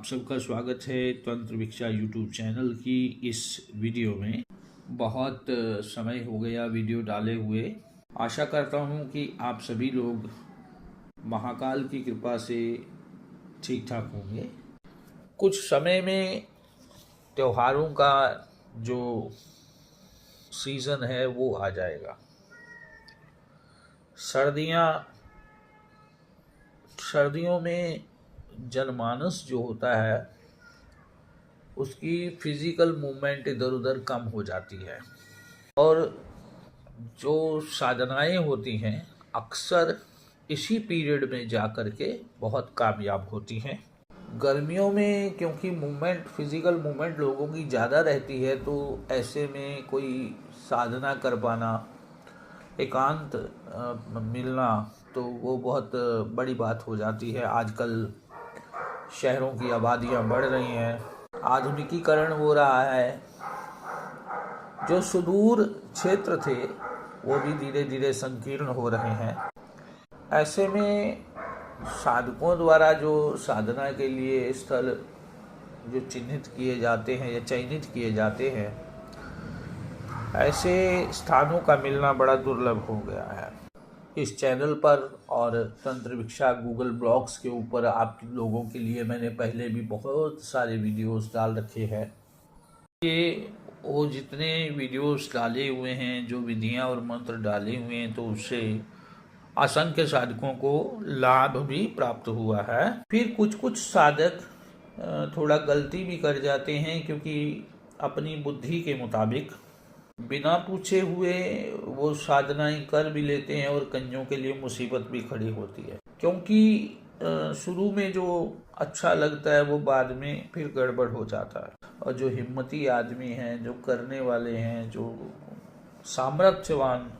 सबका स्वागत है तंत्र भिक्षा यूट्यूब चैनल की इस वीडियो में। बहुत समय हो गया वीडियो डाले हुए। आशा करता हूँ कि आप सभी लोग महाकाल की कृपा से ठीक ठाक होंगे। कुछ समय में त्योहारों का जो सीज़न है वो आ जाएगा। सर्दियों में जनमानस जो होता है उसकी फिजिकल मूवमेंट इधर उधर कम हो जाती है और जो साधनाएं होती हैं अक्सर इसी पीरियड में जा कर के बहुत कामयाब होती हैं। गर्मियों में क्योंकि फिजिकल मूवमेंट लोगों की ज़्यादा रहती है तो ऐसे में कोई साधना कर पाना, एकांत मिलना तो वो बहुत बड़ी बात हो जाती है। आजकल शहरों की आबादियां बढ़ रही हैं, आधुनिकीकरण हो रहा है, जो सुदूर क्षेत्र थे वो भी धीरे धीरे संकीर्ण हो रहे हैं। ऐसे में साधकों द्वारा जो साधना के लिए स्थल जो चिन्हित किए जाते हैं या चयनित किए जाते हैं, ऐसे स्थानों का मिलना बड़ा दुर्लभ हो गया है। इस चैनल पर और तंत्र भिक्षा गूगल ब्लॉग्स के ऊपर आप लोगों के लिए मैंने पहले भी बहुत सारे वीडियोस डाल रखे हैं। ये वो जितने वीडियोस डाले हुए हैं, जो विधियां और मंत्र डाले हुए हैं, तो उससे असंख्य साधकों को लाभ भी प्राप्त हुआ है। फिर कुछ साधक थोड़ा गलती भी कर जाते हैं, क्योंकि अपनी बुद्धि के मुताबिक बिना पूछे हुए वो साधनाएं कर भी लेते हैं और कईयों के लिए मुसीबत भी खड़ी होती है। क्योंकि शुरू में जो अच्छा लगता है वो बाद में फिर गड़बड़ हो जाता है। और जो हिम्मती आदमी हैं, जो करने वाले हैं, जो सामर्थ्यवान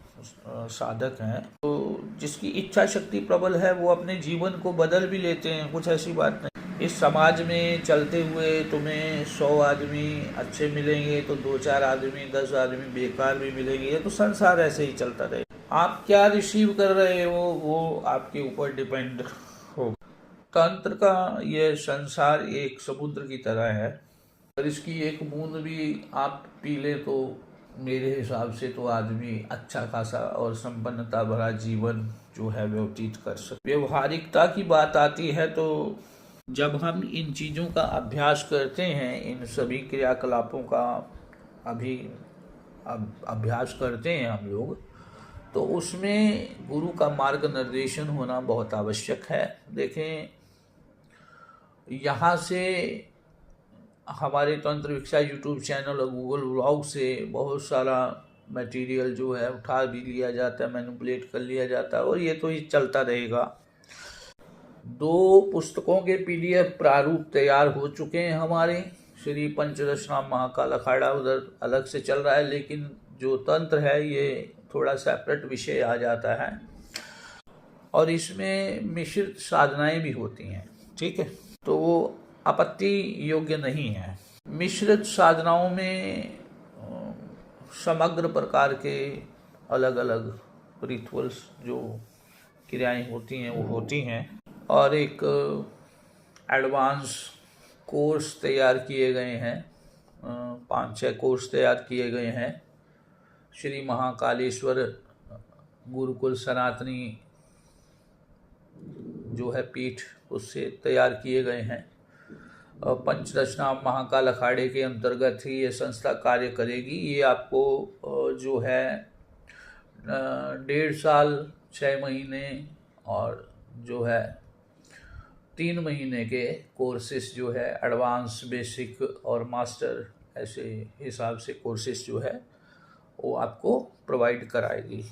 साधक हैं, तो जिसकी इच्छा शक्ति प्रबल है, वो अपने जीवन को बदल भी लेते हैं। कुछ ऐसी बात नहीं। इस समाज में चलते हुए तुम्हें 100 आदमी अच्छे मिलेंगे तो 2-4 आदमी 10 आदमी बेकार भी मिलेंगे। ये तो संसार ऐसे ही चलता रहे। आप क्या रिसीव कर रहे हो वो आपके ऊपर डिपेंड होगा। तंत्र का ये संसार एक समुद्र की तरह है, और इसकी एक बूंद भी आप पी ले तो मेरे हिसाब से तो आदमी अच्छा खासा और संपन्नता भरा जीवन जो है व्यतीत कर सकते। व्यवहारिकता की बात आती है तो जब हम इन चीज़ों का अभ्यास करते हैं, इन सभी क्रियाकलापों का अभ्यास करते हैं हम लोग, तो उसमें गुरु का मार्गनिर्देशन होना बहुत आवश्यक है। देखें, यहाँ से हमारे तंत्र भिक्षा यूट्यूब चैनल और गूगल ब्लॉग से बहुत सारा मटेरियल जो है उठा भी लिया जाता है, मैनिपुलेट कर लिया जाता है, और ये तो ही चलता रहेगा। 2 पुस्तकों के PDF प्रारूप तैयार हो चुके हैं हमारे। श्री पंचदशनाम महाकाल अखाड़ा उधर अलग से चल रहा है, लेकिन जो तंत्र है ये थोड़ा सेपरेट विषय आ जाता है, और इसमें मिश्रित साधनाएं भी होती हैं। ठीक है, तो वो आपत्ति योग्य नहीं है। मिश्रित साधनाओं में समग्र प्रकार के अलग अलग रिचुअल्स जो क्रियाएं होती हैं वो होती हैं, और एक एडवांस कोर्स तैयार किए गए हैं। 5-6 कोर्स तैयार किए गए हैं। श्री महाकालेश्वर गुरुकुल सनातनी जो है पीठ, उससे तैयार किए गए हैं। पंचदशनाम महाकाल अखाड़े के अंतर्गत ही ये संस्था कार्य करेगी। ये आपको जो है 1.5 साल, 6 महीने और जो है 3 महीने के कोर्सेस जो है एडवांस, बेसिक और मास्टर, ऐसे हिसाब से कोर्सेस जो है वो आपको प्रोवाइड कराएगी।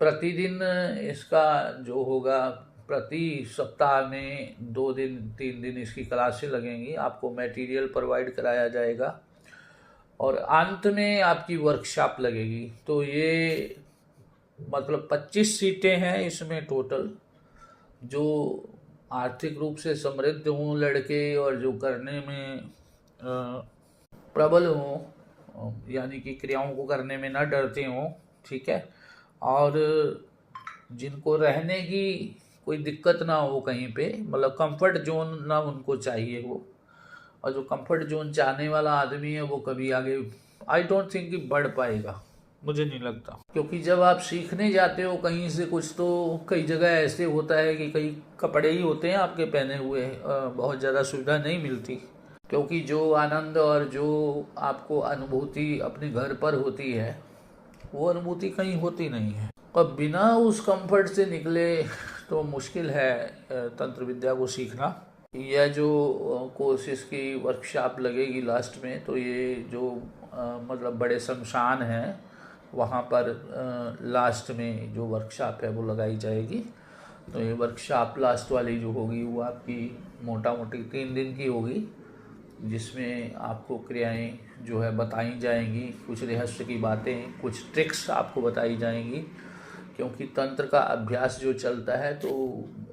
प्रतिदिन इसका जो होगा, प्रति सप्ताह में 2 दिन 3 दिन इसकी क्लासें लगेंगी। आपको मटेरियल प्रोवाइड कराया जाएगा और अंत में आपकी वर्कशॉप लगेगी। तो ये मतलब 25 सीटें हैं इसमें टोटल। जो आर्थिक रूप से समृद्ध हों लड़के और जो करने में प्रबल हों, यानी कि क्रियाओं को करने में न डरते हों, ठीक है, और जिनको रहने की कोई दिक्कत ना हो कहीं पे, मतलब कंफर्ट जोन ना उनको चाहिए वो। और जो कंफर्ट जोन चाहने वाला आदमी है वो कभी आगे आई डोंट थिंक कि बढ़ पाएगा, मुझे नहीं लगता। क्योंकि जब आप सीखने जाते हो कहीं से कुछ, तो कई जगह ऐसे होता है कि कई कपड़े ही होते हैं आपके पहने हुए, बहुत ज़्यादा सुविधा नहीं मिलती। क्योंकि जो आनंद और जो आपको अनुभूति अपने घर पर होती है वो अनुभूति कहीं होती नहीं है। और बिना उस कंफर्ट से निकले तो मुश्किल है तंत्र विद्या को सीखना। यह जो कोर्सेज की वर्कशॉप लगेगी लास्ट में, तो ये जो मतलब बड़े शमशान हैं वहाँ पर लास्ट में जो वर्कशॉप है वो लगाई जाएगी। तो ये वर्कशॉप लास्ट वाली जो होगी वो आपकी मोटा मोटी 3 दिन की होगी, जिसमें आपको क्रियाएं जो है बताई जाएंगी, कुछ रहस्य की बातें, कुछ ट्रिक्स आपको बताई जाएंगी। क्योंकि तंत्र का अभ्यास जो चलता है तो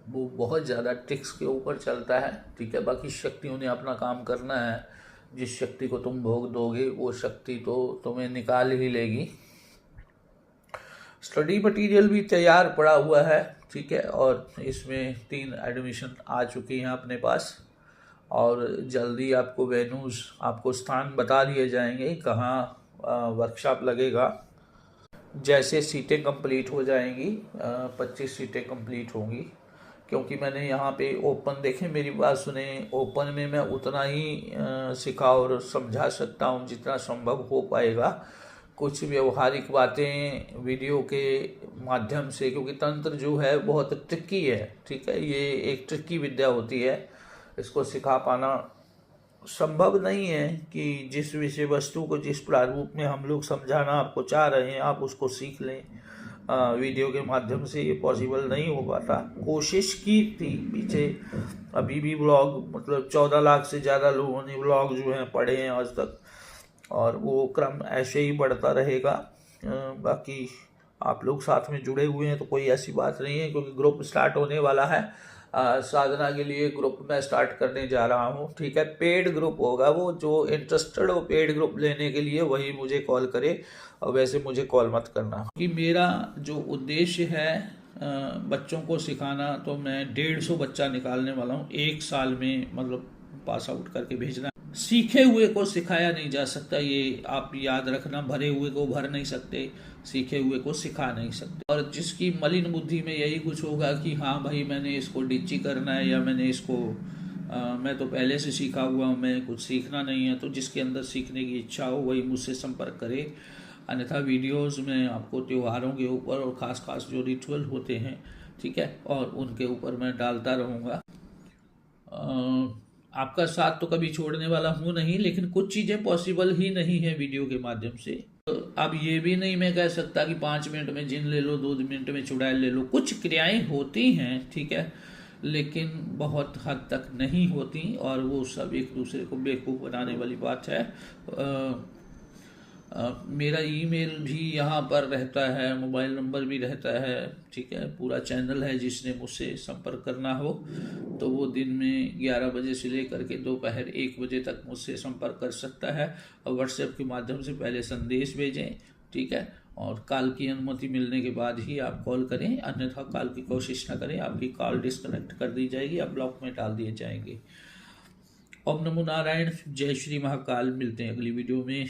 वो बहुत ज़्यादा ट्रिक्स के ऊपर चलता है, ठीक है। बाकी शक्तियों ने अपना काम करना है, जिस शक्ति को तुम भोग दोगे वो शक्ति तो तुम्हें निकाल ही लेगी। स्टडी मटेरियल भी तैयार पड़ा हुआ है, ठीक है। और इसमें 3 एडमिशन आ चुकी हैं अपने पास, और जल्दी आपको वेन्यूज़, आपको स्थान बता दिए जाएंगे कहाँ वर्कशॉप लगेगा। जैसे सीटें कंप्लीट हो जाएंगी, 25 सीटें कंप्लीट होंगी। क्योंकि मैंने यहाँ पे ओपन देखें, मेरी बात सुने, ओपन में मैं उतना ही सिखा और समझा सकता हूँ जितना संभव हो पाएगा। कुछ व्यवहारिक बातें वीडियो के माध्यम से, क्योंकि तंत्र जो है बहुत ट्रिकी है, ठीक है। ये एक ट्रिकी विद्या होती है, इसको सिखा पाना संभव नहीं है कि जिस विषय वस्तु को जिस प्रारूप में हम लोग समझाना आपको चाह रहे हैं आप उसको सीख लें वीडियो के माध्यम से। ये पॉसिबल नहीं हो पाता। कोशिश की थी पीछे, अभी भी ब्लॉग, मतलब 14 लाख से ज़्यादा लोगों ने ब्लॉग जो हैं पढ़े हैं आज तक, और वो क्रम ऐसे ही बढ़ता रहेगा। बाकी आप लोग साथ में जुड़े हुए हैं तो कोई ऐसी बात नहीं है, क्योंकि ग्रुप स्टार्ट होने वाला है। साधना के लिए ग्रुप मैं स्टार्ट करने जा रहा हूँ, ठीक है। पेड ग्रुप होगा वो, जो इंटरेस्टेड हो पेड ग्रुप लेने के लिए वही मुझे कॉल करे, और वैसे मुझे कॉल मत करना। कि मेरा जो उद्देश्य है बच्चों को सिखाना, तो मैं 150 बच्चा निकालने वाला हूँ 1 साल में, मतलब पास आउट करके भेजना। सीखे हुए को सिखाया नहीं जा सकता, ये आप याद रखना। भरे हुए को भर नहीं सकते, सीखे हुए को सिखा नहीं सकते। और जिसकी मलिन बुद्धि में यही कुछ होगा कि हाँ भाई मैंने इसको डिच्ची करना है, या मैंने इसको मैं तो पहले से सीखा हुआ हूँ, मैं कुछ सीखना नहीं है, तो जिसके अंदर सीखने की इच्छा हो वही मुझसे संपर्क करे। अन्यथा वीडियोस में आपको त्योहारों के ऊपर और ख़ास जो रिचुअल होते हैं, ठीक है, और उनके ऊपर मैं डालता रहूँगा। आपका साथ तो कभी छोड़ने वाला हूँ नहीं, लेकिन कुछ चीज़ें पॉसिबल ही नहीं है वीडियो के माध्यम से। तो अब ये भी नहीं मैं कह सकता कि 5 मिनट में जिन ले लो, 2 मिनट में चुड़ैल ले लो। कुछ क्रियाएं होती हैं, ठीक है, लेकिन बहुत हद तक नहीं होती, और वो सब एक दूसरे को बेवकूफ़ बनाने वाली बात है। मेरा ईमेल भी यहाँ पर रहता है, मोबाइल नंबर भी रहता है, ठीक है। पूरा चैनल है, जिसने मुझसे संपर्क करना हो तो वो दिन में 11 बजे से लेकर के दोपहर 1 बजे तक मुझसे संपर्क कर सकता है। और व्हाट्सएप के माध्यम से पहले संदेश भेजें, ठीक है, और कॉल की अनुमति मिलने के बाद ही आप कॉल करें, अन्यथा कॉल की कोशिश न करें। आपकी कॉल डिस्कनेक्ट कर दी जाएगी, आप ब्लॉक में डाल दिए जाएंगे। ओम नमो नारायण, जय श्री महाकाल। मिलते हैं अगली वीडियो में।